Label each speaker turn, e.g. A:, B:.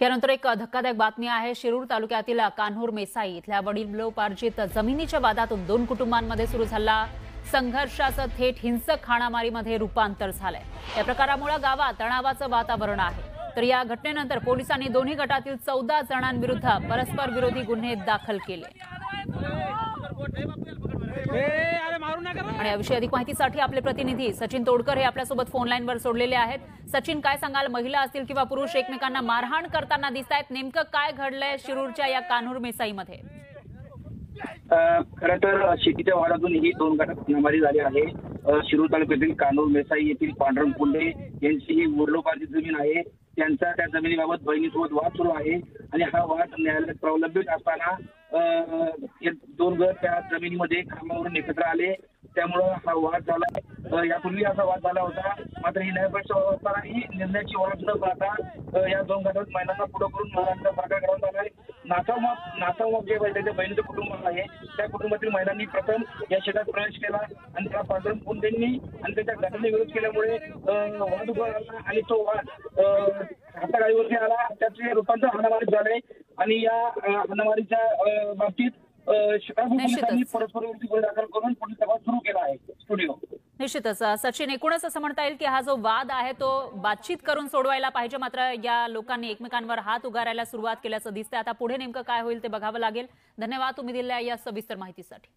A: यानंतर एक धक्कादायक बातमी आहे। शिरूर तालुक्यातील कान्हूर मेसाई इथल्या वडिलोपार्जित जमिनीच्या वादातून दोन कुटुंबांमध्ये सुरू झाला संघर्षाचं थेट हिंसक हाणामारीमध्ये रूपांतर झालंय। या प्रकारामुळे गावात तणावाचं वातावरण आहे। तर या घटनेनंतर पोलिसांनी दोन्ही गटातील 14 जणांविरुद्ध परस्पर विरोधी गुन्हे दाखल केले। आणि याविषयी अधिक माहितीसाठी आपले प्रतिनिधी सचिन तोडकर हे आपल्यासोबत फोन लाईनवर जोडलेले आहेत। सचिन, काय सांगाल? महिला असतील किंवा पुरुष एकमेकांना मारहाण करताना दिसतायत, नेमकं काय घडलंय शिरूरच्या या कान्हूर मेसाईमध्ये?
B: खरं तर शेतीच्या वादातून ही दोन गटात हाणामारी झाली आहे। शिरूर तालुक्यातील कान्हूर मेसाई येथील पांडुरंग पुंडे यांची ही वडिलोपार्जित जमीन आहे। त्यांचा त्या जमिनीबाबत बहिणीसोबत वाद सुरू आहे आणि हा वाद न्यायालयात प्रलंबित असताना हे दोन गट त्या जमिनीमध्ये कामावरून एकत्र आले, त्यामुळं हा वाद झाला। यापूर्वी असा वाद झाला होता, मात्र ही न्यायपीठ ही निर्णयाची वाद न पाहता या दोन गटात महिलांना पुढे करून मारहाणीचा प्रकार करण्यात आला आहे। नाथाव जे त्याच्या बहिणीचं कुटुंब आहे, त्या कुटुंबातील महिलांनी प्रथम या शेतात प्रवेश केला आणि त्या पांडुरंग पुंडेंनी आणि त्याच्या गटाने विरोध केल्यामुळे वाद उभा राहिला आणि तो वाद हातागाडीवरती आला। त्याचे रूपांतर हाणामारीत झाले आणि या हाणामारीच्या बाबतीत पोलिसांनी परस्पर विरोधी गुन्हे दाखल करून पुढील तपास सुरू केला आहे। स्टुडिओ
A: निश्चितच सचिन, एकूणच असं म्हणता येईल की हा जो वाद आहे तो बातचीत करून सोडवायला पाहिजे, मात्र या लोकांनी एकमेकांवर हात उगारायला सुरुवात केल्याचं दिसतंय। आता पुढे नेमकं काय होईल ते बघावं लागेल। धन्यवाद तुम्ही दिलेल्या या सविस्तर माहितीसाठी।